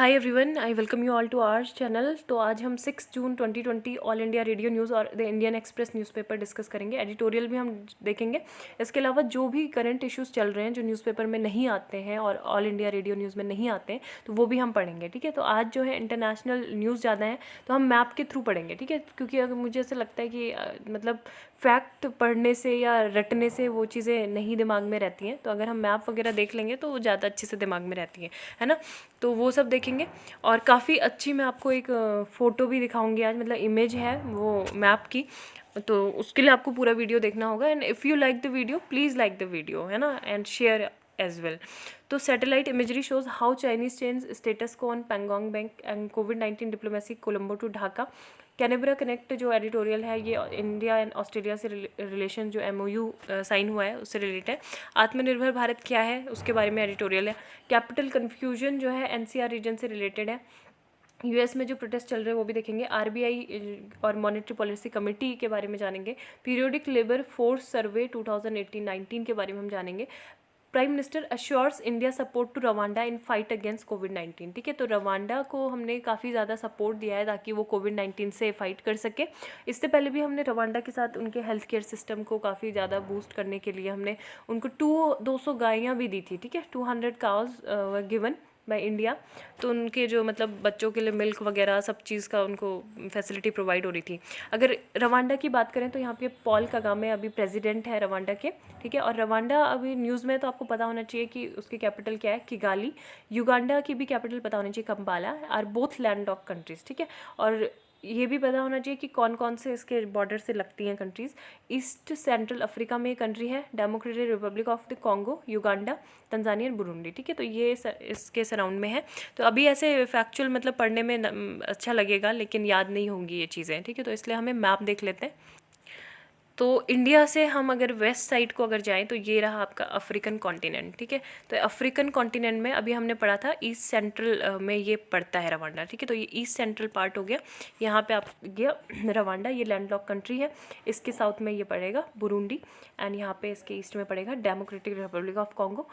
Hi everyone, I welcome you all to our channel. तो आज हम 6 June 2020 All India Radio news और the Indian Express newspaper discuss करेंगे। Editorial भी हम देखेंगे। इसके अलावा जो भी करंट इश्यूज़ चल रहे हैं जो न्यूज़पेपर में नहीं आते हैं और ऑल इंडिया रेडियो न्यूज़ में नहीं आते हैं, तो वो भी हम पढ़ेंगे। ठीक है, तो आज जो है इंटरनेशनल न्यूज़ ज़्यादा है तो हम मैप के थ्रू पढ़ेंगे। ठीक है, क्योंकि अगर मुझे ऐसा लगता है कि मतलब फैक्ट पढ़ने से या रटने से वो चीज़ें नहीं दिमाग में रहती हैं, तो अगर हम मैप वगैरह देख लेंगे तो वो ज़्यादा अच्छे से दिमाग में रहती हैं, है ना। तो वो सब देखेंगे और काफ़ी अच्छी मैं आपको एक फ़ोटो भी दिखाऊंगी आज, मतलब इमेज है वो मैप की। तो उसके लिए आपको पूरा वीडियो देखना होगा। And if you like the video please like the video, है ना, एंड शेयर एज वेल। तो satellite imagery shows how Chinese change status quo on Pangong bank and कोविड-19 diplomacy Colombo to Dhaka. Canberra connect जो एडिटोरियल है ये India and Australia से relation जो MOU sign हुआ है उससे रिलेटेड है। आत्मनिर्भर भारत क्या है उसके बारे में एडिटोरियल है। कैपिटल कन्फ्यूजन जो है NCR रीजन से रिलेटेड है। US में जो प्रोटेस्ट चल रहे हैं वो भी देखेंगे। RBI और मॉनेटरी पॉलिसी कमेटी के बारे में जानेंगे। पीरियोडिक लेबर फोर्स सर्वे 2018-19 के बारे में हम जानेंगे। Prime minister assures India support to Rwanda in fight against कोविड-19। ठीक है, तो रवांडा को हमने काफ़ी ज़्यादा सपोर्ट दिया है ताकि वो कोविड-19 से फाइट कर सके। इससे पहले भी हमने रवांडा के साथ उनके हेल्थ केयर सिस्टम को काफ़ी ज़्यादा बूस्ट करने के लिए हमने उनको 200 गायें भी दी थी। ठीक है, 200 cows were given by India. तो उनके जो मतलब बच्चों के लिए मिल्क वगैरह सब चीज़ का उनको फैसिलिटी प्रोवाइड हो रही थी। अगर रवांडा की बात करें तो यहाँ पे पॉल कगामे अभी प्रेसिडेंट है रवांडा के। ठीक है, और रवांडा अभी न्यूज़ में तो आपको पता होना चाहिए कि उसकी कैपिटल क्या है, किगाली। युगांडा की भी कैपिटल पता होनी चाहिए, Kampala. Are both landlocked countries. ठीक है, और ये भी पता होना चाहिए कि कौन कौन से इसके बॉर्डर से लगती हैं कंट्रीज़। ईस्ट सेंट्रल अफ्रीका में कंट्री है democratic Republic of the Congo, Uganda, Tanzania, Burundi. ठीक है, तो ये इसके सराउंड में है। तो अभी ऐसे फैक्चुअल मतलब पढ़ने में अच्छा लगेगा लेकिन याद नहीं होंगी ये चीज़ें। ठीक है, तो इसलिए हमें मैप देख लेते हैं। तो इंडिया से हम अगर वेस्ट साइड को अगर जाएं तो ये रहा आपका अफ्रीकन कॉन्टिनेंट। ठीक है, तो अफ्रीकन कॉन्टिनेंट में अभी हमने पढ़ा था ईस्ट सेंट्रल में ये पड़ता है रवांडा। ठीक है, तो ये ईस्ट सेंट्रल पार्ट हो गया। यहाँ पे आप गया रवांडा, ये लैंडलॉक कंट्री है। इसके साउथ में ये पड़ेगा बुरुंडी एंड यहाँ पे इसके ईस्ट में पड़ेगा Democratic Republic of Congo.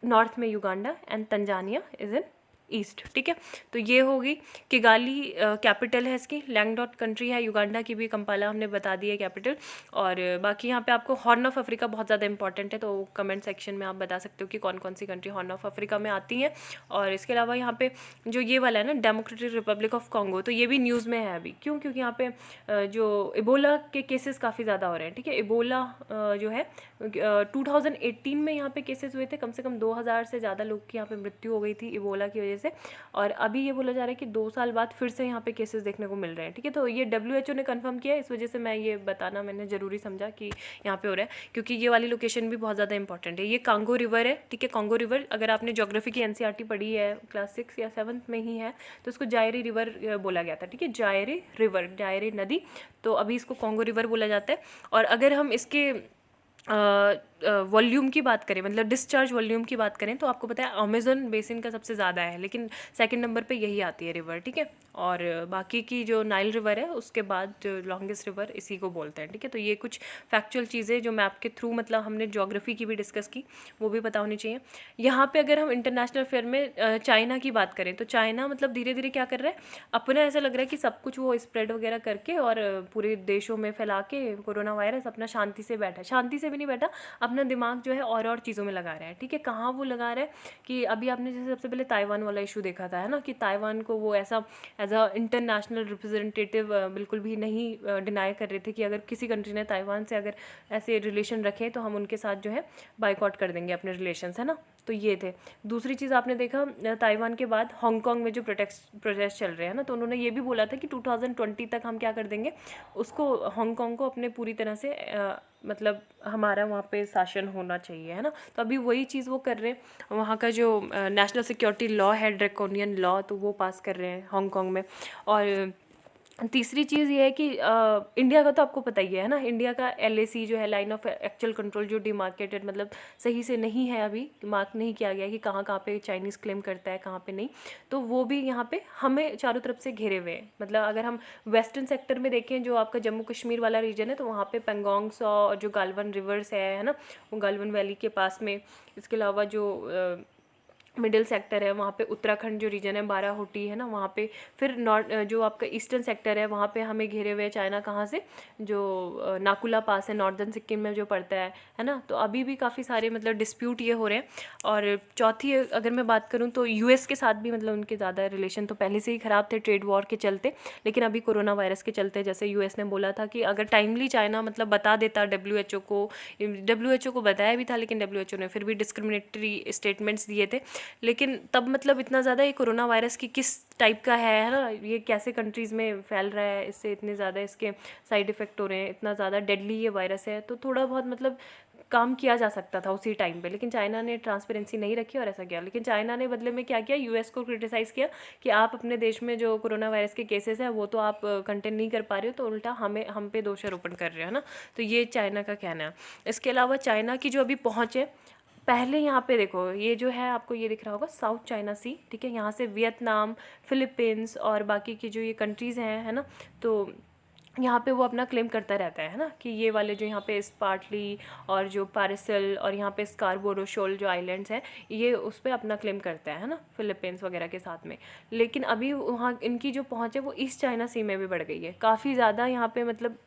North में Uganda and Tanzania is in east. ठीक है, तो ये होगी किगाली कैपिटल है इसकी। लैंडलॉक्ड कंट्री है युगांडा की भी, कंपाला हमने बता दी है कैपिटल। और बाकी यहाँ पे आपको हॉर्न ऑफ अफ्रीका बहुत ज़्यादा इंपॉर्टेंट है, तो कमेंट सेक्शन में आप बता सकते हो कि कौन कौन सी कंट्री हॉर्न ऑफ अफ्रीका में आती हैं। और इसके अलावा यहाँ पे जो ये वाला है ना डेमोक्रेटिक रिपब्लिक ऑफ कॉन्गो, तो ये भी न्यूज़ में है अभी। क्यों? क्योंकि यहाँ पे जो इबोला के केसेस काफ़ी ज़्यादा हो रहे हैं। ठीक है, इबोला जो है 2018 में यहाँ पे केसेस हुए थे, कम से कम 2000 से ज़्यादा लोग की यहाँ पे मृत्यु हो गई थी इबोला की वजह से। और अभी ये बोला जा रहा है कि 2 साल बाद फिर से यहाँ पे केसेस देखने को मिल रहे हैं। ठीक है, तो ये WHO ने कंफर्म किया, इस वजह से मैं ये बताना मैंने ज़रूरी समझा कि यहाँ पे हो रहा है, क्योंकि ये वाली लोकेशन भी बहुत ज़्यादा इंपॉर्टेंट है। ये कांगो रिवर है। ठीक है, कांगो रिवर अगर आपने ज्योग्राफी की NCERT पढ़ी है, क्लास 6 या 7 में ही है, तो इसको जायरी रिवर बोला गया था। ठीक है, जायरी रिवर, जायरी नदी, तो अभी इसको कांगो रिवर बोला जाता है। और अगर हम इसके वॉल्यूम की बात करें, मतलब डिस्चार्ज वॉल्यूम की बात करें, तो आपको पता है अमेजन बेसिन का सबसे ज़्यादा है, लेकिन सेकंड नंबर पे यही आती है रिवर। ठीक है, और बाकी की जो नाइल रिवर है उसके बाद जो लॉन्गेस्ट रिवर इसी को बोलते हैं। ठीक है, तो ये कुछ फैक्चुअल चीज़ें जो मैप के थ्रू, मतलब हमने ज्योग्राफी की भी डिस्कस की, वो भी पता होनी चाहिए। यहाँ पे अगर हम इंटरनेशनल अफेयर में चाइना की बात करें तो चाइना मतलब धीरे धीरे क्या कर रहा है, अपना ऐसा लग रहा है कि सब कुछ वो स्प्रेड वगैरह करके और पूरे देशों में फैला के कोरोना वायरस अपना शांति से बैठा है। शांति से भी नहीं बैठा, अपना दिमाग जो है और चीज़ों में लगा रहा है। ठीक है, कहाँ वो लगा रहा है कि अभी आपने जैसे सबसे पहले ताइवान वाला इशू देखा था, है ना, कि ताइवान को वो ऐसा एज अ इंटरनेशनल रिप्रेजेंटेटिव बिल्कुल भी नहीं डिनाई कर रहे थे कि अगर किसी कंट्री ने ताइवान से अगर ऐसे रिलेशन रखे तो हम उनके साथ जो है बाइकआउट कर देंगे अपने रिलेशंस, है ना। तो ये थे। दूसरी चीज़ आपने देखा ताइवान के बाद हांगकांग में जो प्रोटेस्ट चल रहे हैं ना, तो उन्होंने ये भी बोला था कि 2020 तक हम क्या कर देंगे, उसको हांगकांग को अपने पूरी तरह से मतलब हमारा वहाँ पे शासन होना चाहिए, है ना। तो अभी वही चीज़ वो कर रहे हैं। वहाँ का जो नेशनल सिक्योरिटी लॉ है, ड्रैकोनियन लॉ, तो वो पास कर रहे हैं हांगकांग में। और तीसरी चीज़ ये है कि इंडिया का तो आपको पता ही है ना, इंडिया का LAC जो है, लाइन ऑफ एक्चुअल कंट्रोल, जो डिमार्केटेड मतलब सही से नहीं है, अभी मार्क नहीं किया गया कि कहाँ कहाँ पे चाइनीज़ क्लेम करता है, कहाँ पे नहीं। तो वो भी यहाँ पे हमें चारों तरफ से घेरे हुए हैं। मतलब अगर हम वेस्टर्न सेक्टर में देखें, जो आपका जम्मू कश्मीर वाला रीजन है, तो वहाँ पे पेंगोंग सॉ और जो गालवन रिवर्स है ना, वो गालवन वैली के पास में। इसके अलावा जो मिडिल सेक्टर है, वहाँ पे उत्तराखंड जो रीजन है, बाराहोटी है ना वहाँ पे, फिर नॉर्थ जो आपका ईस्टर्न सेक्टर है वहाँ पे हमें घेरे हुए है चाइना। कहाँ से? जो नाकुला पास है, नॉर्दर्न सिक्किम में जो पड़ता है ना। तो अभी भी काफ़ी सारे मतलब डिस्प्यूट ये हो रहे हैं। और चौथी अगर मैं बात करूँ तो यूएस के साथ भी मतलब उनके ज़्यादा रिलेशन तो पहले से ही ख़राब थे ट्रेड वॉर के चलते, लेकिन अभी कोरोना वायरस के चलते जैसे यूएस ने बोला था कि अगर टाइमली चाइना मतलब बता देता डब्ल्यूएचओ को बताया भी था, लेकिन डब्ल्यूएचओ ने फिर भी डिस्क्रिमिनेटरी स्टेटमेंट्स दिए थे। लेकिन तब मतलब इतना ज़्यादा ये कोरोना वायरस की किस टाइप का है ना, ये कैसे कंट्रीज़ में फैल रहा है, इससे इतने ज़्यादा इसके साइड इफ़ेक्ट हो रहे हैं, इतना ज़्यादा डेडली ये वायरस है, तो थोड़ा बहुत मतलब काम किया जा सकता था उसी टाइम पे। लेकिन चाइना ने ट्रांसपेरेंसी नहीं रखी और ऐसा किया। लेकिन चाइना ने बदले में क्या किया, यूएस को क्रिटिसाइज़ किया कि आप अपने देश में जो कोरोना वायरस के केसेस हैं वो तो आप कंटेन नहीं कर पा रहे हो, तो उल्टा हम पे दोषारोपण कर रहे हो ना। तो ये चाइना का कहना है। इसके अलावा चाइना की जो अभी पहुँच है, पहले यहाँ पे देखो ये जो है आपको ये दिख रहा होगा साउथ चाइना सी, ठीक है। यहाँ से वियतनाम, फिलीपींस और बाकी की जो ये कंट्रीज़ हैं है ना, तो यहाँ पे वो अपना क्लेम करता रहता है ना कि ये वाले जो यहाँ पे स्पार्टली और जो पारिसल और यहाँ पे स्कारबोरो शोल जो आइलैंड्स हैं, ये उस पर अपना क्लेम करता है ना, फिलीपींस वगैरह के साथ में। लेकिन अभी वहाँ इनकी जो पहुँच है वो ईस्ट चाइना सी में भी बढ़ गई है काफ़ी ज़्यादा। यहाँ पे मतलब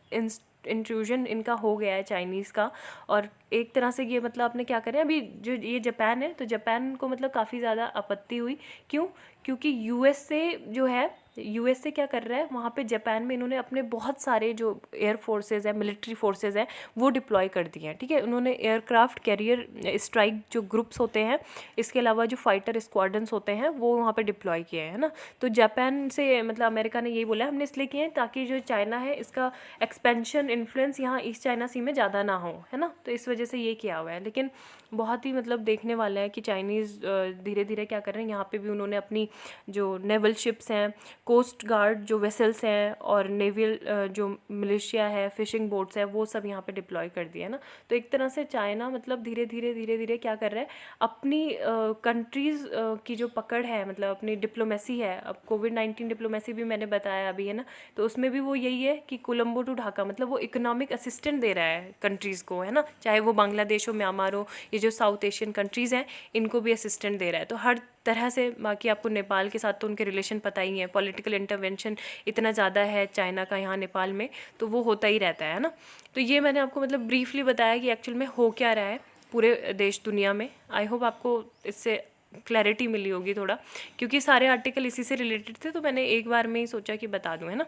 इंट्रूजन इनका हो गया है चाइनीज़ का। और एक तरह से ये मतलब आपने क्या करें, अभी जो ये जापान है, तो जापान को मतलब काफ़ी ज़्यादा आपत्ति हुई। क्यों? क्योंकि यूएस से जो है, यूएस से क्या कर रहा है वहाँ पे जापान में, इन्होंने अपने बहुत सारे जो एयर फोर्सेज है, मिलिट्री फोर्सेज हैं, वो डिप्लॉय कर दिए हैं, ठीक है। उन्होंने एयरक्राफ्ट कैरियर स्ट्राइक जो ग्रुप्स होते हैं, इसके अलावा जो फाइटर स्क्वाड्रंस होते हैं वो वहाँ पे डिप्लॉय किए हैं ना। तो जापान से मतलब अमेरिका ने यही बोला हमने इसलिए किए हैं ताकि जो चाइना है इसका एक्सपेंशन इन्फ्लुएंस यहाँ ईस्ट चाइना सी में ज़्यादा ना हो, है ना। तो इस वजह से ये किया हुआ है। लेकिन बहुत ही मतलब देखने वाला है कि चाइनीज़ धीरे धीरे क्या कर रहे हैं। यहाँ पे भी उन्होंने अपनी जो नेवल शिप्स हैं, कोस्ट गार्ड जो वेसल्स हैं और नेवल जो मिलिशिया है, फिशिंग बोट्स है, वो सब यहाँ पे डिप्लॉय कर दिया है ना। तो एक तरह से चाइना मतलब धीरे धीरे क्या कर रहा है, अपनी कंट्रीज़ की जो पकड़ है, मतलब अपनी डिप्लोमेसी है। अब कोविड-19 डिप्लोमेसी भी मैंने बताया अभी, है ना। तो उसमें भी वो यही है कि कोलंबो टू ढाका, मतलब वो इकोनॉमिक असिस्टेंट दे रहा है कंट्रीज़ को, है ना। चाहे वो बांग्लादेश हो, म्यांमार हो, ये जो साउथ एशियन कंट्रीज़ हैं, इनको भी असिस्टेंट दे रहा है। तो हर तरह से, बाकी आपको नेपाल के साथ तो उनके रिलेशन पता ही है, पॉलिटिकल इंटरवेंशन इतना ज़्यादा है चाइना का यहाँ नेपाल में, तो वो होता ही रहता है ना। तो ये मैंने आपको मतलब ब्रीफली बताया कि एक्चुअल में हो क्या रहा है पूरे देश दुनिया में। आई होप आपको इससे क्लैरिटी मिली होगी थोड़ा, क्योंकि सारे आर्टिकल इसी से रिलेटेड थे, तो मैंने एक बार में ही सोचा कि बता दूँ, है ना।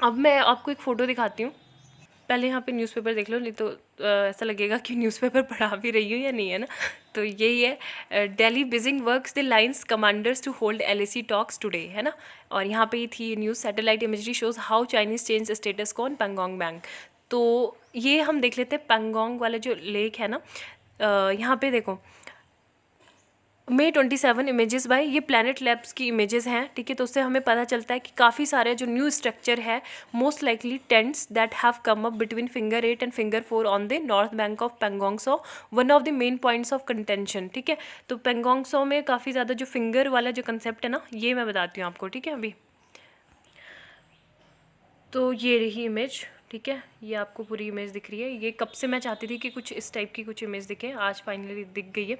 अब मैं आपको एक फ़ोटो दिखाती हूँ। पहले यहाँ पे न्यूज़पेपर देख लो, नहीं तो ऐसा लगेगा कि न्यूज़पेपर पढ़ा भी रही हूँ या नहीं, है ना। तो यही है, Delhi Beijing works the lines commanders to hold LAC talks today, है ना। और यहाँ पे ही थी news, satellite imagery shows how Chinese change status quo on Pangong bank. तो ये हम देख लेते हैं पेंगोंग वाला जो लेक है ना। यहाँ पे देखो May 27 इमेजेस बाय, ये प्लैनेट लैब्स की इमेजेस हैं, ठीक है। तो उससे हमें पता चलता है कि काफ़ी सारे जो न्यू स्ट्रक्चर है, most likely tents that have come up between finger 8 and finger 4 on the north bank of Pangong so, one of the main points of contention, ठीक है। तो पेंगोंग सो में काफ़ी ज़्यादा जो फिंगर वाला जो कंसेप्ट है ना, ये मैं बताती हूँ आपको, ठीक है। अभी तो ये रही इमेज, ठीक है। ये आपको पूरी इमेज दिख रही है। ये कब से मैं चाहती थी कि कुछ इस टाइप की कुछ इमेज दिखे, आज फाइनली दिख गई है।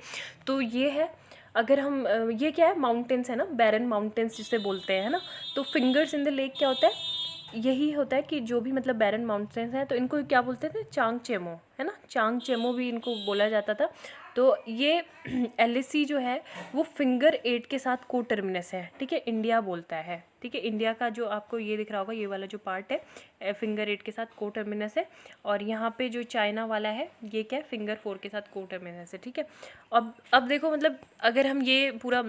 तो ये है, अगर हम ये क्या है, माउंटेन्स है ना, बैरन माउंटेन्स जिसे बोलते हैं, है ना। तो फिंगर्स इन द लेक क्या होता है, यही होता है कि जो भी मतलब बैरन माउंटेन्स हैं, तो इनको क्या बोलते थे, चांग चेमो, है ना। चांग चेमो भी इनको बोला जाता था। तो ये LAC जो है वो फिंगर 8 के साथ को टर्मिनस है, ठीक है। इंडिया बोलता है, ठीक है। इंडिया का जो आपको ये दिख रहा होगा, ये वाला जो पार्ट है फिंगर 8 के साथ को टर्मिनस है। और यहाँ पे जो चाइना वाला है ये क्या है, फिंगर 4 के साथ को टर्मिनस है, ठीक है। अब देखो मतलब अगर हम ये पूरा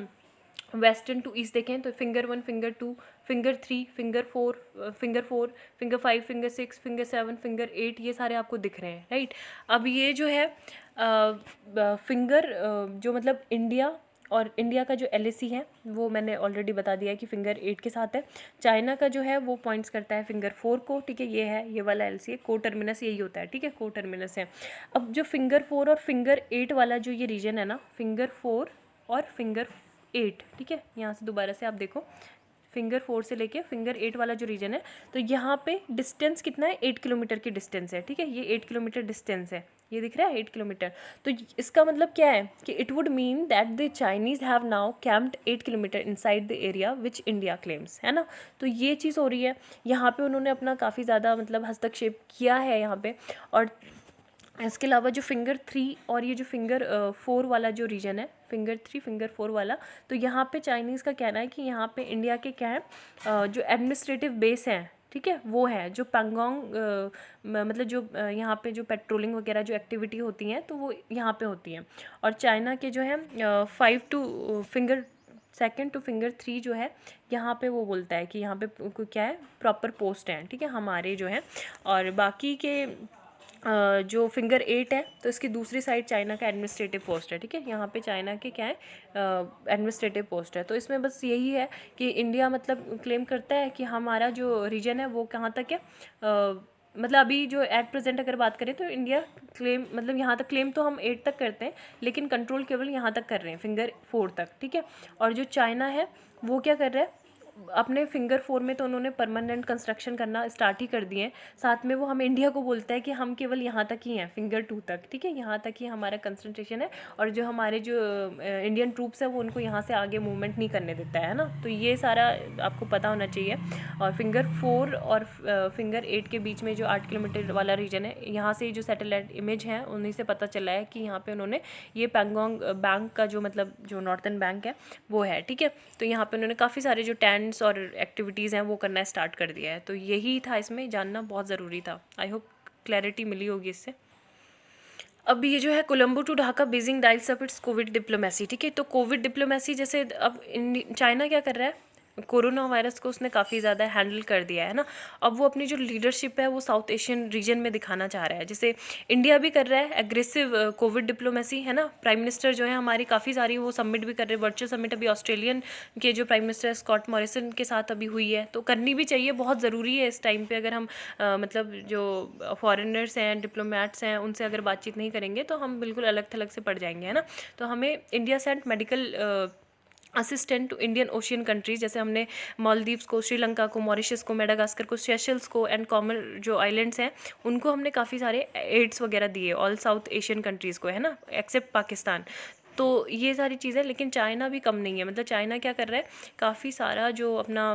वेस्टर्न टू ईस्ट देखें तो finger 1, finger 2, finger 3, finger 4, finger 5, finger 6, finger 7, finger 8, ये सारे आपको दिख रहे हैं, राइट। अब ये जो है फिंगर जो मतलब इंडिया, और इंडिया का जो LAC है वो मैंने ऑलरेडी बता दिया है कि फिंगर 8 के साथ है। चाइना का जो है वो पॉइंट्स करता है फिंगर 4 को, ठीक है। ये है, ये वाला LAC है, को टर्मिनस यही होता है, ठीक है, को टर्मिनस है। अब जो फिंगर 4 और फिंगर 8 वाला जो ये रीजन है ना, फिंगर 4 और फिंगर 8, ठीक है। यहाँ से दोबारा से आप देखो, फिंगर 4 से लेके फिंगर 8 वाला जो रीजन है, तो यहाँ पे डिस्टेंस कितना है, 8 किलोमीटर की डिस्टेंस है, ठीक है। ये 8 किलोमीटर डिस्टेंस है ये दिख रहा है 8 किलोमीटर। तो इसका मतलब क्या है कि it would mean that the Chinese have now camped 8 kilometre inside the area which India claims, है ना। तो ये चीज़ हो रही है यहाँ पे, उन्होंने अपना काफ़ी ज़्यादा मतलब हस्तक्षेप किया है यहाँ पे। और इसके अलावा जो फिंगर 3 और ये जो फिंगर 4 वाला जो रीजन है, फिंगर 3 फिंगर 4 वाला, तो यहाँ पे चाइनीज़ का कहना है कि यहाँ पे इंडिया के क्या है जो एडमिनिस्ट्रेटिव बेस हैं, ठीक है, वो है जो पैंगोंग मतलब जो यहाँ पे जो पेट्रोलिंग वगैरह जो एक्टिविटी होती हैं तो वो यहाँ पे होती हैं। और चाइना के जो है 5 टू फिंगर 2 टू फिंगर 3 जो है यहाँ पे वो बोलता है कि यहाँ पे क्या है प्रॉपर पोस्ट हैं, ठीक है, हमारे जो हैं। और बाकी के जो फिंगर 8 है तो इसकी दूसरी साइड चाइना का एडमिनिस्ट्रेटिव पोस्ट है, ठीक है, यहाँ पे चाइना के क्या है एडमिनिस्ट्रेटिव पोस्ट है। तो इसमें बस यही है कि इंडिया मतलब क्लेम करता है कि हमारा जो रीजन है वो कहाँ तक है, मतलब अभी जो एट प्रेजेंट अगर बात करें तो इंडिया क्लेम मतलब यहाँ तक क्लेम तो हम 8 तक करते हैं, लेकिन कंट्रोल केवल यहाँ तक कर रहे हैं फिंगर 4 तक, ठीक है। और जो चाइना है वो क्या कर रहा है अपने फिंगर 4 में तो उन्होंने परमानेंट कंस्ट्रक्शन करना स्टार्ट ही कर दिए हैं, साथ में वो हम इंडिया को बोलता है कि हम केवल यहाँ तक ही हैं फिंगर 2 तक, ठीक है, यहाँ तक ही हमारा कंसंट्रेशन है। और जो हमारे जो इंडियन ट्रूप्स हैं वो उनको यहाँ से आगे मूवमेंट नहीं करने देता है ना। तो ये सारा आपको पता होना चाहिए। और फिंगर 4 और फिंगर 8 के बीच में जो 8 किलोमीटर वाला रीजन है, यहाँ से जो सैटेलाइट इमेज है उन्हीं से पता चला है कि यहाँ पे उन्होंने ये पैंगोंग बैंक का जो मतलब जो नॉर्थन बैंक है वो है, ठीक है। तो यहाँ पे उन्होंने काफ़ी सारे जो टेंट्स और एक्टिविटीज़ हैं वो करना स्टार्ट कर दिया है। तो यही था, इसमें जानना बहुत ज़रूरी था। आई होप क्लैरिटी मिली होगी इससे। अब ये जो है Colombo to Dhaka Beijing dials up its covid diplomacy, ठीक है। तो कोविड डिप्लोमेसी जैसे अब चाइना क्या कर रहा है, कोरोना वायरस को उसने काफ़ी ज़्यादा हैंडल कर दिया है ना। अब वो अपनी जो लीडरशिप है वो साउथ एशियन रीजन में दिखाना चाह रहा है, जैसे इंडिया भी कर रहा है एग्रेसिव कोविड डिप्लोमेसी, है ना। प्राइम मिनिस्टर जो है हमारी काफ़ी सारी वो सबमिट भी कर रहे हैं, वर्चुअल समिट अभी ऑस्ट्रेलियन के जो प्राइम मिनिस्टर स्कॉट मॉरिसन के साथ अभी हुई है, तो करनी भी चाहिए, बहुत ज़रूरी है इस टाइम पे। अगर हम मतलब जो फॉरेनर्स हैं डिप्लोमेट्स हैं उनसे अगर बातचीत नहीं करेंगे तो हम बिल्कुल अलग थलग से पड़ जाएंगे, है ना। तो हमें India sent medical assistant to Indian Ocean countries, जैसे हमने मालदीव्स को, श्रीलंका को, मॉरिशस को, मेडागास्कर को, सेशल्स को एंड कॉमन जो आइलैंड्स हैं उनको हमने काफ़ी सारे एड्स वगैरह दिए, ऑल साउथ एशियन कंट्रीज़ को, है ना, एक्सेप्ट पाकिस्तान। तो ये सारी चीज़ें, लेकिन चाइना भी कम नहीं है। मतलब चाइना क्या कर रहा है, काफ़ी सारा जो अपना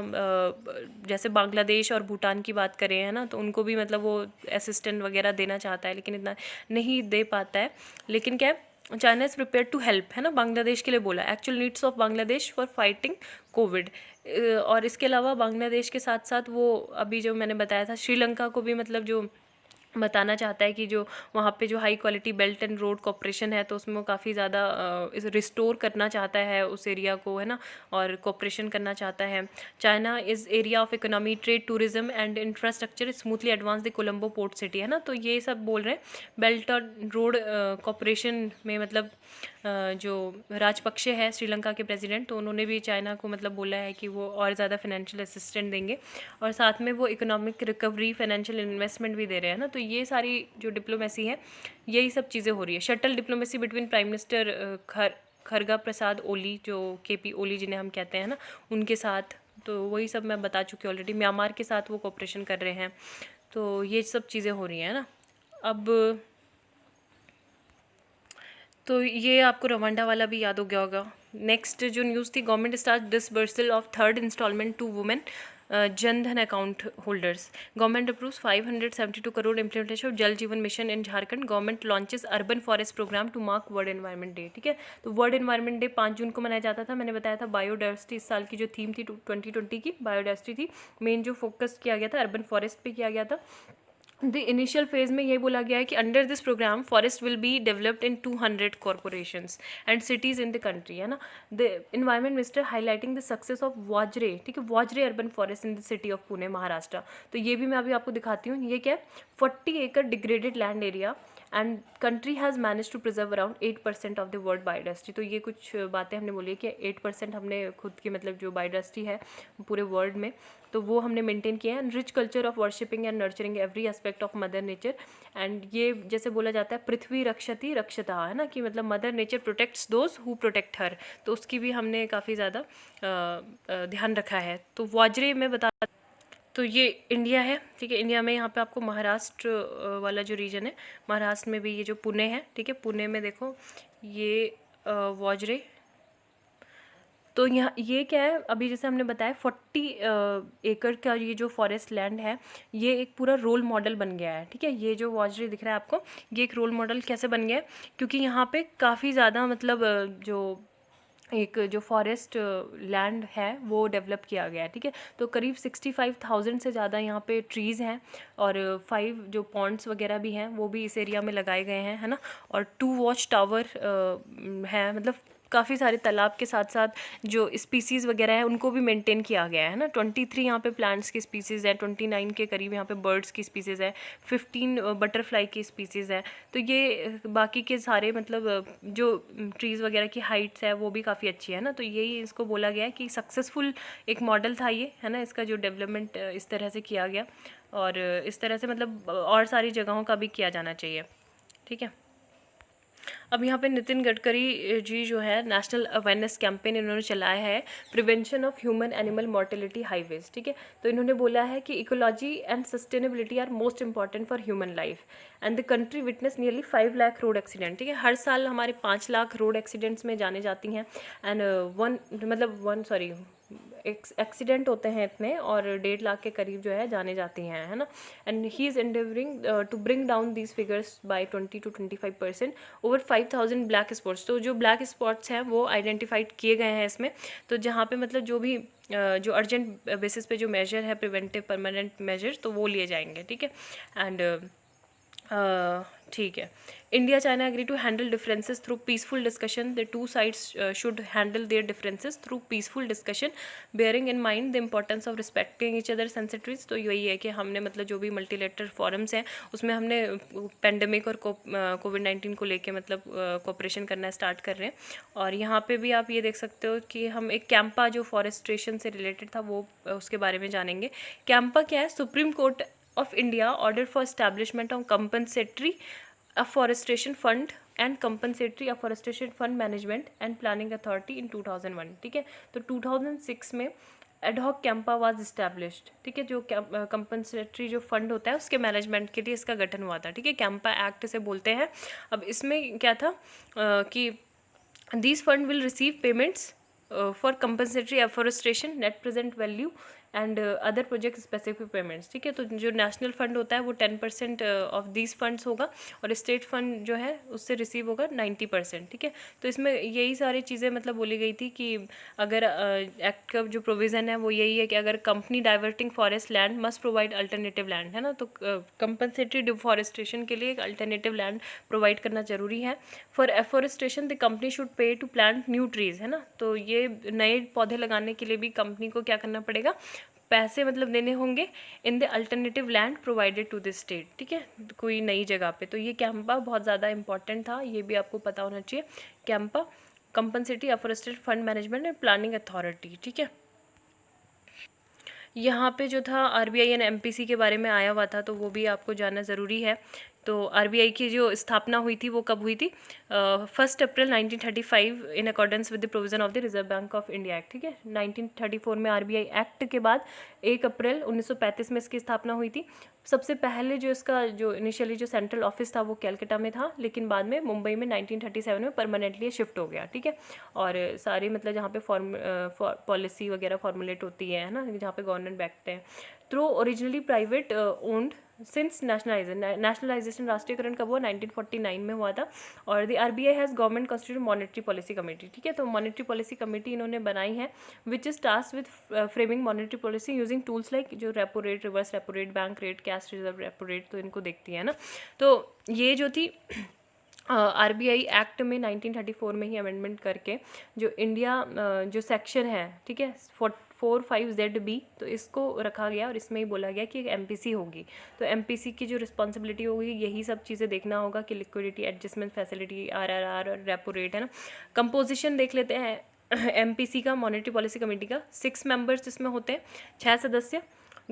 जैसे बांग्लादेश और भूटान की बात करें, है ना, तो उनको भी मतलब वो असिस्टेंट वगैरह देना चाहता है, लेकिन इतना नहीं दे पाता है। लेकिन क्या China is prepare to help, है ना, बांग्लादेश के लिए बोला, actual needs of Bangladesh for fighting covid. और इसके अलावा बांग्लादेश के साथ साथ वो अभी जो मैंने बताया था श्रीलंका को भी मतलब जो बताना चाहता है कि जो वहाँ पे जो high quality belt and road cooperation है तो उसमें वो काफ़ी ज़्यादा रिस्टोर करना चाहता है उस एरिया को, है ना, और कॉपरेशन करना चाहता है। China is area of economy, trade, tourism and infrastructure smoothly advance the Colombo port city, है ना। तो ये सब बोल रहे हैं बेल्ट और रोड कॉपरेशन में, मतलब जो राजपक्षे है श्रीलंका के प्रेसिडेंट, तो उन्होंने भी चाइना को मतलब बोला है कि वो और ज़्यादा फाइनेंशियल असिस्टेंट देंगे और साथ में वो इकोनॉमिक रिकवरी, फाइनेंशियल इन्वेस्टमेंट भी दे रहे हैं ना। तो ये सारी जो डिप्लोमेसी है यही सब चीज़ें हो रही है। Shuttle diplomacy between prime minister Khadga Prasad Oli, जो KP ओली जिन्हें हम कहते हैं ना, उनके साथ, तो वही सब मैं बता चुकी हूँ ऑलरेडी। म्यांमार के साथ वो कोऑपरेशन कर रहे हैं, तो ये सब चीज़ें हो रही हैं ना। अब तो ये आपको रवांडा वाला भी याद हो गया होगा। नेक्स्ट जो न्यूज़ थी, government start disbursal of third installment to women Jan Dhan account holders. Government approves 572 crore implementation of Jal Jeevan mission in Jharkhand. Government launches urban forest programme to mark world environment day, ठीक है। तो वर्ल्ड एनवायरनमेंट डे 5 जून को मनाया जाता था। मैंने बताया था बायोडाइवर्सिटी इस साल की जो थीम थी 2020 की बायोडाइवर्सिटी थी। मेन जो फोकस किया गया था अर्बन फॉरेस्ट पे किया गया था। द इनिशियल फेज में ये बोला गया है कि under this programme forest will be developed in 200 corporations and cities in the country, है ना। The environment minister highlighting the success of वाजरे, ठीक है, वाजरे urban forest in the city of Pune, Maharashtra. तो ये भी मैं अभी आपको दिखाती हूँ। ये क्या है, 40 acre degraded land area and country has manage to preserve around 8% of the world biodiversity. तो ये कुछ बातें हमने बोली है कि 8% हमने खुद की मतलब जो बायोडाइवर्सिटी है पूरे वर्ल्ड में, तो वो हमने मेंटेन किया है। Rich culture of worshipping and nurturing every aspect of mother nature. And ये जैसे बोला जाता है पृथ्वी रक्षति रक्षता, है ना, कि मतलब mother nature protects those who protect हर। तो उसकी भी हमने काफ़ी ज़्यादा ध्यान रखा है। तो वाजरे में बता तो ये इंडिया है, ठीक है। इंडिया में यहाँ पे आपको महाराष्ट्र वाला जो रीजन है, महाराष्ट्र में भी ये जो पुणे है, ठीक है, पुणे में देखो ये वाजरे। तो यहाँ ये क्या है, अभी जैसे हमने बताया 40 एकड़ का ये जो फॉरेस्ट लैंड है, ये एक पूरा रोल मॉडल बन गया है, ठीक है। ये जो वाजरे दिख रहा है आपको, ये एक रोल मॉडल कैसे बन गया है, क्योंकि यहाँ पे काफ़ी ज़्यादा मतलब जो एक जो फॉरेस्ट लैंड है वो डेवलप किया गया है, ठीक है। तो करीब 65,000 से ज़्यादा यहाँ पे ट्रीज़ हैं, और 5 जो पॉन्ड्स वगैरह भी हैं वो भी इस एरिया में लगाए गए हैं, है ना। और 2 वॉच टावर है, मतलब काफ़ी सारे तालाब के साथ साथ जो स्पीसीज़ वगैरह है उनको भी मेंटेन किया गया है ना। 23 यहाँ पे प्लांट्स की स्पीसीज़ है, 29 के करीब यहाँ पे बर्ड्स की स्पीसीज़ है, 15 बटरफ्लाई की स्पीसीज़ है। तो ये बाकी के सारे मतलब जो ट्रीज़ वगैरह की हाइट्स है वो भी काफ़ी अच्छी है ना। तो यही इसको बोला गया है कि सक्सेसफुल एक मॉडल था ये, है ना। इसका जो डेवलपमेंट इस तरह से किया गया, और इस तरह से मतलब और सारी जगहों का भी किया जाना चाहिए, ठीक है। अब यहाँ पे नितिन गडकरी जी जो है नेशनल अवेयरनेस कैंपेन इन्होंने चलाया है, prevention of human animal mortality highways, ठीक है। तो इन्होंने बोला है कि ecology and sustainability are most important for human life, and the country witness nearly 5 lakh road accident, ठीक है। हर साल हमारे 5 लाख रोड एक्सीडेंट्स में जाने जाती हैं, एंड एक्सीडेंट होते हैं इतने, और 1.5 लाख के करीब जो है जाने जाती हैं, है ना। And he is endeavouring to bring down these figures by 20 to 25%। Over 5,000 black spots, तो जो ब्लैक स्पॉट्स हैं वो आइडेंटिफाइड किए गए हैं इसमें। तो जहाँ पे मतलब जो भी जो अर्जेंट बेसिस पे जो मेजर है, प्रिवेंटिव परमानेंट मेजर्स, तो वो लिए जाएंगे, ठीक है। एंड ठीक है, India China agree to handle differences through peaceful discussion, the two sides should handle their differences through peaceful discussion, bearing in mind the importance of respecting each other sensitivities. तो यही है कि हमने मतलब जो भी मल्टीलेटरल फॉरम्स हैं उसमें हमने पेंडेमिक और कोविड-19 को लेके मतलब कोऑपरेशन करना स्टार्ट कर रहे हैं। और यहाँ पे भी आप ये देख सकते हो कि हम एक कैंपा जो फॉरेस्ट्रेशन से रिलेटेड था वो उसके बारे में जानेंगे। कैंपा क्या है, supreme court of India ordered for establishment of compensatory afforestation fund and compensatory afforestation fund management and planning authority in 2001, ठीक है। तो 2006 में एडहॉक कैंपा वाज इस्टेब्लिश्ड, ठीक है। जो कंपनसेटरी जो फंड होता है उसके मैनेजमेंट के लिए इसका गठन हुआ था, ठीक है। कैंपा एक्ट से बोलते हैं। अब इसमें क्या था कि these fund will receive payments for compensatory afforestation, net present value and other project specific payments, ठीक है। तो जो नेशनल फंड होता है वो 10% ऑफ दीज फंड्स होगा, और स्टेट फंड जो है उससे रिसीव होगा 90%, ठीक है। तो इसमें यही सारी चीज़ें मतलब बोली गई थी कि अगर एक्ट का जो प्रोविज़न है वो यही है कि अगर company diverting forest land must provide alternative land, है ना। तो कंपनसेटरी डिफॉरेस्टेशन के लिए एक अल्टरनेटिव लैंड प्रोवाइड करना जरूरी है। For afforestation the company should pay to plant new trees, है ना। तो ये नए पौधे लगाने के लिए भी कंपनी को क्या करना पड़ेगा, पैसे मतलब देने होंगे in the alternative land provided to this state, ठीक है, कोई नई जगह पे। तो ये कैंपा बहुत ज़्यादा इंपॉर्टेंट था, ये भी आपको पता होना चाहिए। CAMPA compensatory afforested fund management and planning authority, ठीक है। यहाँ पे जो था आरबीआई एंड एमपीसी के बारे में आया हुआ था, तो वो भी आपको जानना ज़रूरी है। तो आरबीआई की जो स्थापना हुई थी वो कब हुई थी, 1 अप्रैल 1935 in accordance with the provision of the reserve Bank of India act, ठीक है। 1934 में आरबीआई एक्ट के बाद 1 अप्रैल 1935 में इसकी स्थापना हुई थी। सबसे पहले जो इसका जो इनिशियली जो सेंट्रल ऑफिस था वो कैलकाटा में था, लेकिन बाद में मुंबई में 1937 में परमानेंटली शिफ्ट हो गया, ठीक है। और सारी मतलब जहाँ पे पॉलिसी वगैरह फॉर्मुलेट होती है ना, जहाँ पे गवर्नमेंट बैठते हैं, through originally private owned since nationalisation राष्ट्रीयकरण कब हुआ, 1949 में हुआ था। और the RBI has government constitute monetary policy committee, ठीक है। तो मॉनेटरी पॉलिसी कमेटी इन्होंने बनाई है which is task with framing monetary policy using tools like जो repo rate, reverse repo rate, bank rate, cash reserve repo rate, तो इनको देखती है ना। तो ये जो थी आरबीआई एक्ट में 1934 में ही अमेंडमेंट करके जो इंडिया जो सेक्शन है, ठीक है, 45ZB, तो इसको रखा गया और इसमें ही बोला गया कि एक एमपीसी होगी। तो एमपीसी की जो रिस्पॉन्सिबिलिटी होगी यही सब चीज़ें देखना होगा कि लिक्विडिटी एडजस्टमेंट फैसिलिटी, आरआरआर और रेपो रेट, है ना। कंपोजिशन देख लेते हैं एमपीसी का, मॉनेटरी पॉलिसी कमेटी का। 6 मेंबर्स इसमें होते हैं, 6 सदस्य।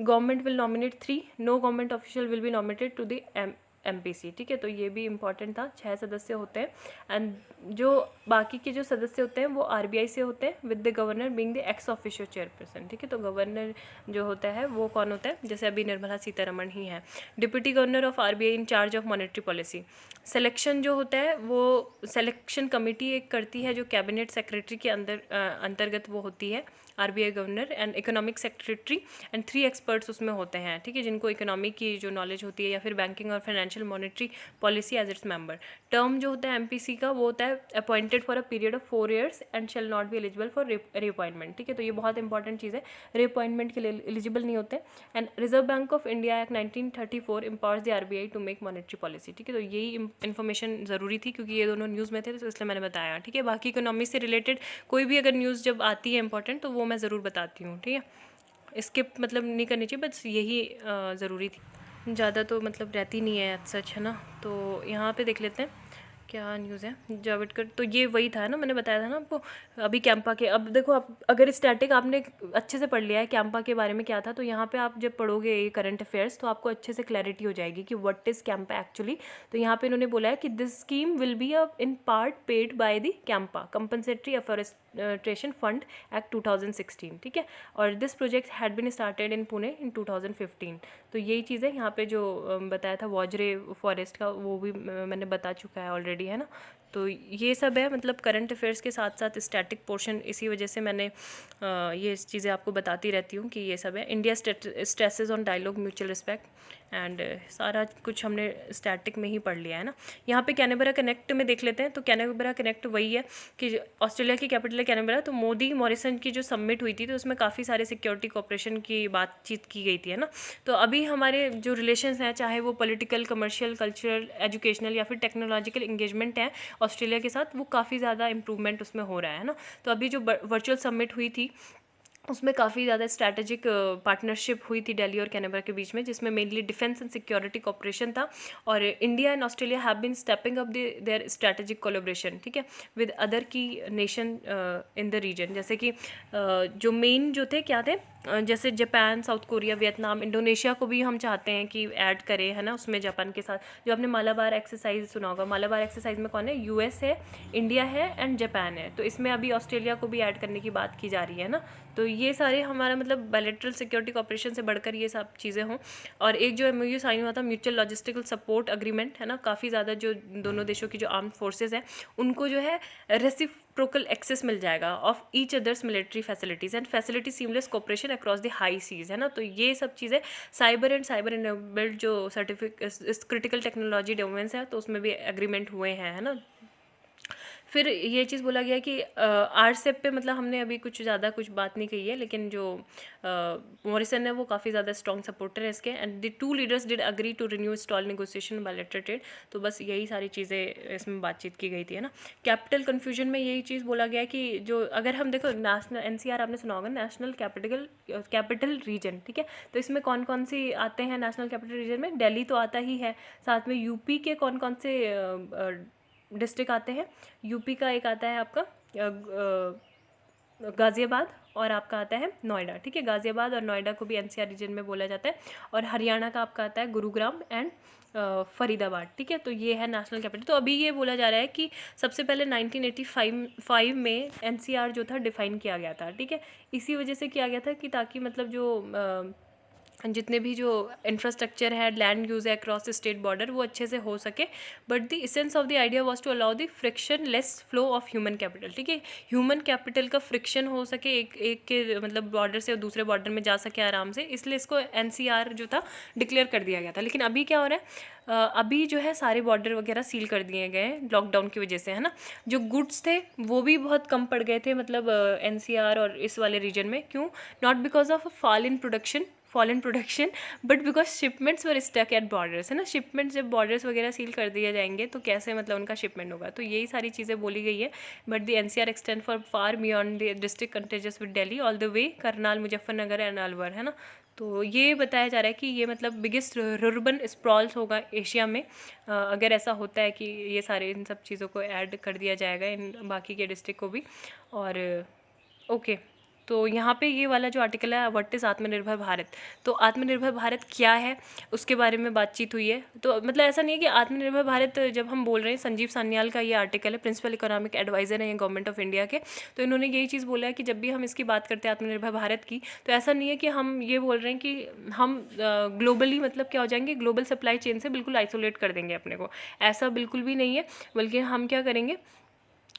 Government will nominate 3, no government official will be nominated to the MPC, ठीक है। तो ये भी इंपॉर्टेंट था, 6 सदस्य होते हैं। एंड जो बाकी के जो सदस्य होते हैं वो आरबीआई से होते हैं, with the governor being the ex officio chairperson, ठीक है। तो गवर्नर जो होता है वो कौन होता है, जैसे अभी निर्मला सीतारमण ही है। Deputy governor of RBI in charge of monetary policy. Selection जो होता है वो सिलेक्शन कमेटी एक करती है, जो कैबिनेट सेक्रेटरी के अंतर्गत वो होती है, RBI governor and economic secretary and 3 experts उसमें होते हैं, ठीक है, जिनको इकोनॉमी की जो नॉलेज होती है या फिर बैंकिंग और financial monetary policy as its member. Term जो होता है एमपीसी का वो होता है appointed for a period of 4 years and shall not be eligible for reappointment, ठीक है। तो ये बहुत इंपॉर्टेंट चीज़ है, रीअपॉइंटमेंट के लिए एलिजिबल नहीं होते। And Reserve Bank of India Act 1934 empowers the RBI to make monetary policy, ठीक है। तो यही इन्फॉर्मेशन ज़रूरी थी क्योंकि ये दोनों न्यूज़ में थे, तो इसलिए मैंने बताया, ठीक है। बाकी इकोनॉमी से रिलेटेड कोई भी अगर न्यूज़ जब आती है इंपॉर्टेंट तो वो मैं ज़रूर बताती हूँ, ठीक है। इसके मतलब नहीं करनी चाहिए, बस यही ज़रूरी थी, ज़्यादा तो मतलब रहती नहीं है सच, है ना। तो यहाँ पे देख लेते हैं क्या न्यूज़ है। जावड़ेकर, तो ये वही था ना, मैंने बताया था ना आपको अभी कैंपा के। अब देखो, आप अगर स्टैटिक आपने अच्छे से पढ़ लिया है कैंपा के बारे में क्या था, तो यहाँ पे आप जब पढ़ोगे ये करंट अफेयर्स तो आपको अच्छे से क्लैरिटी हो जाएगी कि व्हाट इज़ कैंपा एक्चुअली। तो यहाँ पे इन्होंने बोला है कि this scheme will be in part paid by the CAMPA compensatory afforestation fund act 2016, ठीक है। और this project had been started in Pune in 2015। तो यही चीज़ है यहाँ पे जो बताया था वॉजरे फॉरेस्ट का, वो भी मैंने बता चुका है ऑलरेडी, है ना। तो ये सब है, मतलब करंट अफेयर्स के साथ साथ स्टैटिक पोर्शन, इसी वजह से मैंने ये चीज़ें आपको बताती रहती हूँ कि ये सब है। India stresses on dialogue mutual respect and सारा कुछ हमने स्टैटिक में ही पढ़ लिया है ना। यहाँ पे कैनबरा कनेक्ट में देख लेते हैं। तो कैनबरा कनेक्ट वही है कि ऑस्ट्रेलिया की कैपिटल है कैनबरा। तो मोदी मॉरिसन की जो समिट हुई थी तो उसमें काफ़ी सारे सिक्योरिटी कोऑपरेशन की बातचीत की गई थी, है ना। तो अभी हमारे जो रिलेशंस हैं, चाहे वो पॉलिटिकल, कमर्शियल, कल्चरल, एजुकेशनल या फिर टेक्नोलॉजिकल इंगेजमेंट है ऑस्ट्रेलिया के साथ, वो काफ़ी ज़्यादा इंप्रूवमेंट उसमें हो रहा है ना। तो अभी जो वर्चुअल समिट हुई थी उसमें काफ़ी ज़्यादा स्ट्रैटेजिक पार्टनरशिप हुई थी दिल्ली और कैनबरा के बीच में, जिसमें mainly defence and security cooperation था। और India and Australia have been stepping up their strategic collaboration, ठीक है, with other key nation in the region. जैसे कि जो मेन जो थे क्या थे, जैसे Japan, South Korea, Vietnam, Indonesia को भी हम चाहते हैं कि ऐड करें, है ना, उसमें जापान के साथ। जो आपने मालाबार एक्सरसाइज सुना होगा, मालाबार एक्सरसाइज में कौन है, यूएस है, इंडिया है एंड जापान है। तो इसमें अभी ऑस्ट्रेलिया को भी ऐड करने की बात की जा रही है ना। तो ये सारे हमारा मतलब बायलैटरल सिक्योरिटी कोऑपरेशन से बढ़कर ये सब चीज़ें हों। और एक जो एमओयू साइन हुआ था, म्यूचुअल लॉजिस्टिकल सपोर्ट अग्रीमेंट, है ना, काफ़ी ज़्यादा जो दोनों देशों की जो आर्म्ड फोर्सेज हैं उनको जो है रेसिप्रोकल एक्सेस मिल जाएगा of each others military facilities and facility seamless cooperation across the high seas, है ना। तो ये सब चीज़ें साइबर इनेबल्ड जो क्रिटिकल टेक्नोलॉजी डोमेन्स है तो उसमें भी एग्रीमेंट हुए हैं, है ना। फिर ये चीज़ बोला गया कि आरसेप पे मतलब हमने अभी कुछ ज़्यादा कुछ बात नहीं कही है, लेकिन जो मॉरिसन है वो काफ़ी ज़्यादा स्ट्रॉन्ग सपोर्टर है इसके। And the two leaders did agree to renew stall negotiation bilateral trade. तो बस यही सारी चीज़ें इसमें बातचीत की गई थी, है ना। कैपिटल कन्फ्यूजन में यही चीज़ बोला गया कि जो अगर हम देखो नेशनल एनसीआर आपने सुना होगा, नेशनल कैपिटल रीजन, ठीक है। तो इसमें कौन कौन सी आते हैं नेशनल कैपिटल रीजन में, दिल्ली तो आता ही है, साथ में यूपी के कौन कौन से डिस्ट्रिक्ट आते हैं। यूपी का एक आता है आपका गाज़ियाबाद, और आपका आता है नोएडा, ठीक है। गाज़ियाबाद और नोएडा को भी एनसीआर रीजन में बोला जाता है। और हरियाणा का आपका आता है गुरुग्राम एंड फरीदाबाद, ठीक है। तो ये है नेशनल कैपिटल। तो अभी ये बोला जा रहा है कि सबसे पहले 1985 में एनसीआर जो था डिफाइन किया गया था, ठीक है। इसी वजह से किया गया था कि ताकि मतलब जो जितने भी जो इंफ्रास्ट्रक्चर है, लैंड यूज़ है अक्रॉस द स्टेट बॉर्डर, वो अच्छे से हो सके। But the essence of the idea was to allow the frictionless flow of human capital, ठीक है। ह्यूमन कैपिटल का फ्रिक्शन हो सके, एक के मतलब बॉर्डर से दूसरे बॉर्डर में जा सके आराम से, इसलिए इसको एनसीआर जो था डिक्लेयर कर दिया गया था। लेकिन अभी क्या हो रहा है, अभी जो है सारे बॉर्डर वगैरह सील कर दिए गए हैं लॉकडाउन की वजह से, है ना। जो गुड्स थे वो भी बहुत कम पड़ गए थे, मतलब एनसीआर और इस वाले रीजन में। क्यों? Not because of fall in production but because shipments were stuck at borders, है ना। शिपमेंट्स जब बॉर्डर्स वगैरह सील कर दिए जाएंगे तो कैसे मतलब उनका शिपमेंट होगा। तो यही सारी चीज़ें बोली गई है। But the NCR extend for far beyond the district contagious with Delhi all the way Karnal, Muzaffarnagar and Alwar, है ना। तो ये बताया जा रहा है कि ये मतलब बिगेस्ट रुर्बन स्प्रॉल्स होगा एशिया में, अगर ऐसा होता है कि ये सारे इन सब चीज़ों को ऐड कर दिया जाएगा इन बाकी के डिस्ट्रिक्ट को भी। और ओके, तो यहाँ पे ये वाला जो आर्टिकल है व्हाट इज़ आत्मनिर्भर भारत, तो आत्मनिर्भर भारत क्या है उसके बारे में बातचीत हुई है। तो मतलब ऐसा नहीं है कि आत्मनिर्भर भारत जब हम बोल रहे हैं, संजीव सान्याल का ये आर्टिकल है, प्रिंसिपल इकोनॉमिक एडवाइज़र है ये गवर्नमेंट ऑफ इंडिया के, तो इन्होंने यही चीज़ बोला है कि जब भी हम इसकी बात करते हैं आत्मनिर्भर भारत की, तो ऐसा नहीं है कि हम ये बोल रहे हैं कि हम ग्लोबली मतलब क्या हो जाएंगे, ग्लोबल सप्लाई चेन से बिल्कुल आइसोलेट कर देंगे अपने को, ऐसा बिल्कुल भी नहीं है। बल्कि हम क्या करेंगे,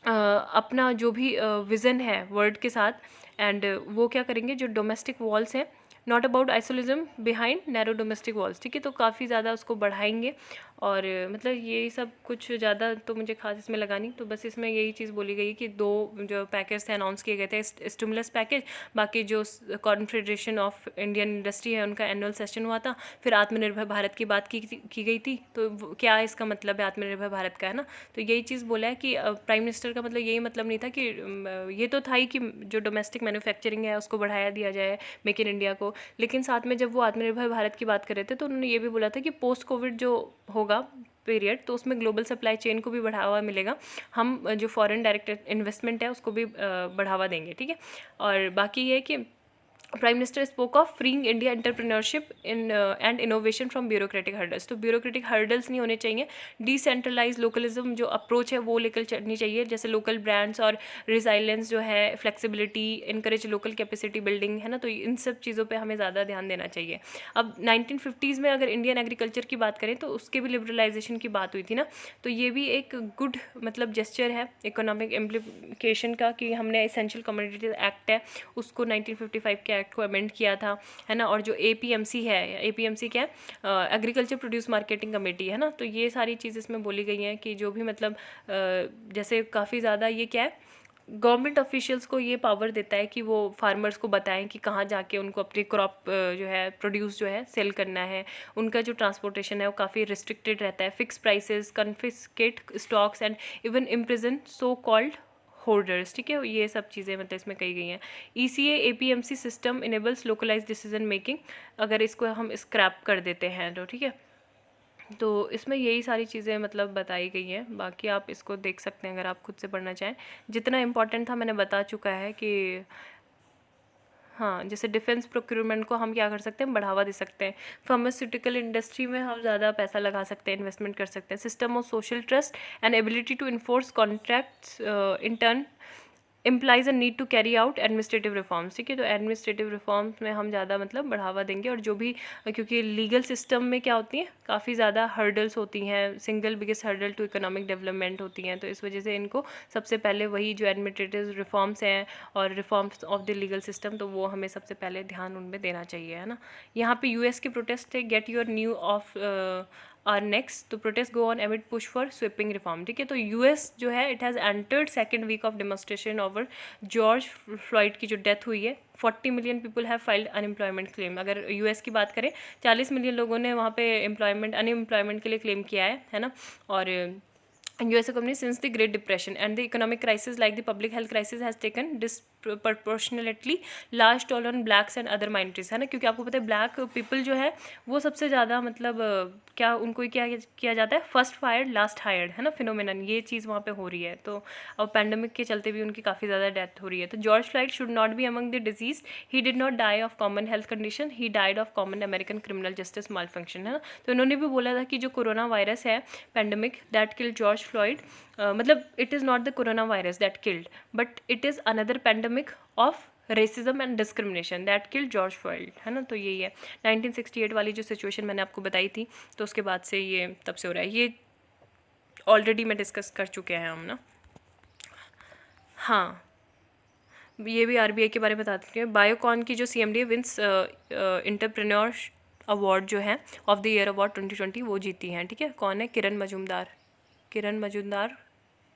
अपना जो भी विज़न है वर्ल्ड के साथ, एंड वो क्या करेंगे, जो डोमेस्टिक वॉल्स हैं, not about isolationism behind narrow domestic walls, ठीक है, तो काफ़ी ज़्यादा उसको बढ़ाएंगे। और मतलब ये सब कुछ ज़्यादा तो मुझे खास इसमें लगा नहीं, तो बस इसमें यही चीज़ बोली गई कि 2 जो पैकेज थे अनाउंस किए गए थे, स्टिमुलस पैकेज, बाकी जो कॉन्फेडरेशन ऑफ इंडियन इंडस्ट्री है उनका एनुअल सेशन हुआ था, फिर आत्मनिर्भर भारत की बात की गई थी। तो क्या इसका मतलब है आत्मनिर्भर भारत का, है ना, तो यही चीज़ बोला है कि प्राइम मिनिस्टर का मतलब यही मतलब नहीं था कि ये तो था ही कि जो डोमेस्टिक मैन्युफैक्चरिंग है उसको बढ़ाया दिया जाए, मेक इन इंडिया को, लेकिन साथ में जब वो आत्मनिर्भर भारत की बात कर रहे थे तो उन्होंने ये भी बोला था कि पोस्ट कोविड जो होगा पीरियड, तो उसमें ग्लोबल सप्लाई चेन को भी बढ़ावा मिलेगा, हम जो फॉरेन डायरेक्ट इन्वेस्टमेंट है उसको भी बढ़ावा देंगे, ठीक है। और बाकी ये है कि prime minister spoke of freeing India entrepreneurship in and innovation from bureaucratic hurdles, तो ब्यूरोक्रेटिक हर्डल्स नहीं होने चाहिए, डिसेंट्रलाइज लोकलिज्म जो अप्रोच है वो लेकर चलनी चाहिए, जैसे लोकल ब्रांड्स और रिजाइलेंस जो है, flexibility, encourage local capacity building, है ना, तो इन सब चीज़ों पे हमें ज़्यादा ध्यान देना चाहिए। अब 1950s में अगर इंडियन एग्रीकल्चर की बात करें तो उसके भी लिबरलाइजेशन की बात हुई थी ना, तो ये भी एक गुड मतलब जेस्चर है इकोनॉमिक इम्प्लीकेशन का, कि हमने एसेंशियल कमोडिटीज एक्ट है उसको 1955 के एक्ट को अमेंड किया था, है ना, और जो APMC है, APMC क्या है, एग्रीकल्चर प्रोड्यूस मार्केटिंग कमेटी, है ना, तो ये सारी चीज़ इसमें बोली गई हैं कि जो भी मतलब जैसे काफ़ी ज़्यादा ये क्या है, गवर्नमेंट ऑफिशियल्स को ये पावर देता है कि वो फार्मर्स को बताएं कि कहाँ जाके उनको अपनी क्रॉप जो है प्रोड्यूस जो है सेल करना है, उनका जो ट्रांसपोर्टेशन है वो काफ़ी रिस्ट्रिक्टेड रहता है, fix prices, confiscate stocks and even imprison so called holders, ठीक है, ये सब चीज़ें मतलब इसमें कही गई हैं। ECA APMC system enables localise decision making, अगर इसको हम स्क्रैप कर देते हैं तो, ठीक है, तो इसमें यही सारी चीज़ें मतलब बताई गई हैं, बाकी आप इसको देख सकते हैं अगर आप खुद से पढ़ना चाहें, जितना इम्पोर्टेंट था मैंने बता चुका है कि हाँ, जैसे डिफेंस प्रोक्यूरमेंट को हम क्या कर सकते हैं, बढ़ावा दे सकते हैं, फार्मास्यूटिकल इंडस्ट्री में हम ज़्यादा पैसा लगा सकते हैं, इन्वेस्टमेंट कर सकते हैं, system of social trust and ability to enforce contracts in turn implies a need to carry out administrative reforms, ठीक है, तो एडमिनिस्ट्रेटिव रिफॉर्म्स में हम ज़्यादा मतलब बढ़ावा देंगे, और जो भी क्योंकि लीगल सिस्टम में क्या होती हैं, काफ़ी ज़्यादा हर्डल्स होती हैं, single biggest hurdle to economic development होती हैं, तो इस वजह से इनको सबसे पहले वही जो एडमिनिस्ट्रेटिव रिफॉर्म्स हैं और reforms of the legal system, तो वो हमें सबसे पहले ध्यान उनमें देना चाहिए, है ना। यहाँ पे US के प्रोटेस्ट थे, get your new of are next, तो protest go on amid push for sweeping reform, ठीक है, तो US जो है it has entered second week of demonstration over George Floyd की जो डेथ हुई है। 40 million people have filed unemployment claim, अगर US की बात करें 40 मिलियन लोगों ने वहाँ पे अनएम्प्लॉयमेंट के लिए क्लेम किया है ना, और US company since the Great Depression and the economic crisis like the public health crisis has taken disproportionately large toll on blacks and other minorities, है ना, क्योंकि आपको पता है ब्लैक पीपल जो है वो सबसे ज़्यादा मतलब क्या उनको क्या किया जाता है, फर्स्ट फायर्ड लास्ट हायर्ड, है ना, फिनोमेनन, ये चीज़ वहाँ पे हो रही है, तो और पैंडमिक के चलते भी उनकी काफ़ी ज़्यादा डेथ हो रही है। तो George Floyd should not be among the disease, he did not die of common health condition, he died of common American criminal justice malfunction, है ना, तो इन्होंने भी बोला था कि जो कोरोना वायरस है pandemic that kill George Floyd, मतलब it is not the corona virus that killed but it is another pandemic of racism and discrimination that killed George Floyd, है ना, तो यही है 1968 वाली जो सिचुएशन मैंने आपको बताई थी, तो उसके बाद से ये तब से हो रहा है, ये ऑलरेडी मैं डिस्कस कर चुके हैं हम ना। हाँ, ये भी RBI के बारे में बता देते हैं। बायोकॉन की जो CMD विंस एंटरप्रेन्योर अवार्ड जो है ऑफ द ईयर अवार्ड 2020 वो जीती हैं, ठीक है, कौन है, किरण मजूमदार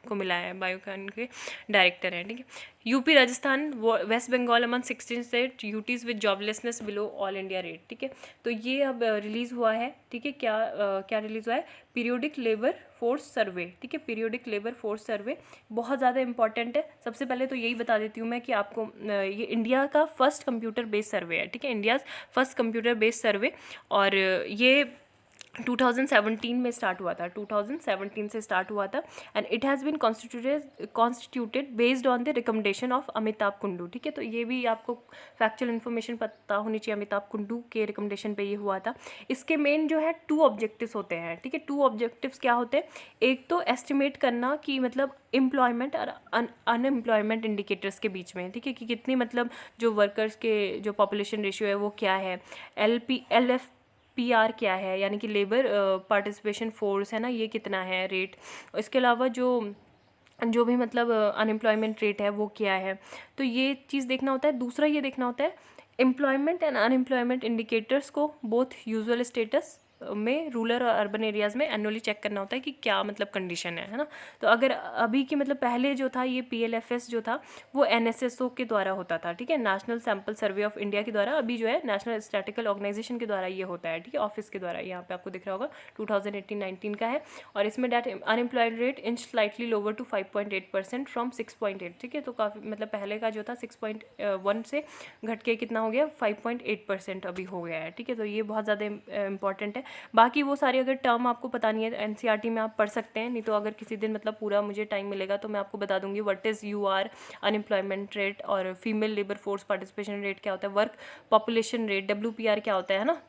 को मिला है, बायोकॉन के डायरेक्टर हैं, ठीक है। UP Rajasthan West Bengal among 16 state UTs with joblessness below all India rate, ठीक है, तो ये अब रिलीज़ हुआ है, ठीक है, क्या रिलीज़ हुआ है, पीरियोडिक लेबर फोर्स सर्वे, ठीक है, पीरियोडिक लेबर फोर्स सर्वे बहुत ज़्यादा इंपॉर्टेंट है। सबसे पहले तो यही बता देती हूँ मैं कि आपको ये इंडिया का फर्स्ट कंप्यूटर बेस्ड सर्वे है, ठीक है, इंडियाज़ फर्स्ट कंप्यूटर बेस्ड सर्वे, और ये 2017 में स्टार्ट हुआ था, 2017 से स्टार्ट हुआ था। And it has been constituted based on the recommendation of Amitabh Kundu, ठीक है। तो ये भी आपको फैक्चुअल इन्फॉर्मेशन पता होनी चाहिए, अमिताभ कुंडू के रिकमेंडेशन पे ये हुआ था। इसके मेन जो है 2 ऑब्जेक्टिव्स होते हैं, ठीक है। 2 ऑब्जेक्टिव्स क्या होते हैं? एक तो एस्टिमेट करना कि मतलब एम्प्लॉयमेंट और अनएम्प्लॉयमेंट इंडिकेटर्स के बीच में, ठीक है, कि कितनी मतलब जो वर्कर्स के जो पॉपुलेशन रेशियो है वो क्या है, LFPR क्या है, यानी कि लेबर पार्टिसिपेशन फोर्स है ना, ये कितना है रेट। इसके अलावा जो भी मतलब अनएम्प्लॉयमेंट रेट है वो क्या है, तो ये चीज़ देखना होता है। दूसरा ये देखना होता है एम्प्लॉयमेंट एंड अनएम्प्लॉयमेंट इंडिकेटर्स को बोथ यूजुअल स्टेटस में रूरल और अर्बन एरियाज़ में एनुअली चेक करना होता है कि क्या मतलब कंडीशन है ना। तो अगर अभी की मतलब पहले जो था ये PLFS जो था वो NSSO के द्वारा होता था, ठीक है, national sample survey of India के द्वारा। अभी जो है नेशनल स्टैटिकल ऑर्गेनाइजेशन के द्वारा ये होता है, ठीक है, ऑफिस के द्वारा। यहाँ पे आपको दिख रहा होगा 2018-19 का है। और इसमें that unemployed rate inch slightly lower to 5.8% from 6.8, ठीक है। तो काफ़ी मतलब पहले का जो था 6.1 से घट के कितना हो गया 5.8% अभी हो गया है, ठीक है। तो ये बहुत ज़्यादा इंपॉर्टेंट है। बाकी वो सारी अगर टर्म आपको पता नहीं है NCERT में आप पढ़ सकते हैं, नहीं तो अगर किसी दिन मतलब पूरा मुझे टाइम मिलेगा तो मैं आपको बता दूंगी what is UR, unemployment rate, और female labour force participation rate क्या होता है, वर्क पॉपुलेशन रेट WPR क्या होता है ना।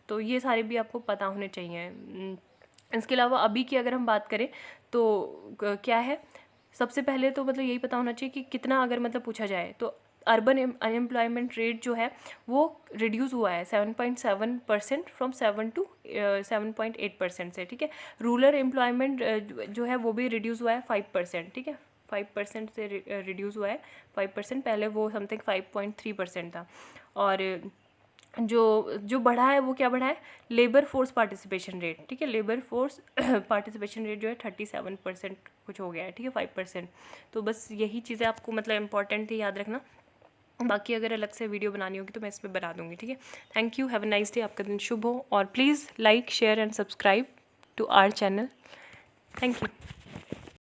तो ये सारे भी आपको पता होने चाहिए। इसके अलावा अभी की अगर हम बात करें तो क्या है, सबसे पहले तो मतलब यही पता होना चाहिए कि कितना अगर मतलब पूछा जाए तो अर्बन अनएम्प्लॉयमेंट रेट जो है वो रिड्यूस हुआ है 7.7% फ्रॉम 7% से, ठीक है। रूरल एम्प्लॉयमेंट जो है वो भी रिड्यूस हुआ है 5%, ठीक है, 5% से रिड्यूस हुआ है 5%। पहले वो समथिंग 5.3% था। और जो बढ़ा है वो क्या बढ़ा है, लेबर फोर्स पार्टिसिपेशन रेट, ठीक है। लेबर फोर्स पार्टिसिपेशन रेट जो है 37% कुछ हो गया है, ठीक है, 5%। तो बस यही चीज़ें आपको मतलब इंपॉर्टेंट थी, याद रखना। बाकी अगर अलग से वीडियो बनानी होगी तो मैं इसमें बना दूंगी, ठीक है। Thank you, have a nice day, आपका दिन शुभ हो। और please like share and subscribe to our channel. Thank you.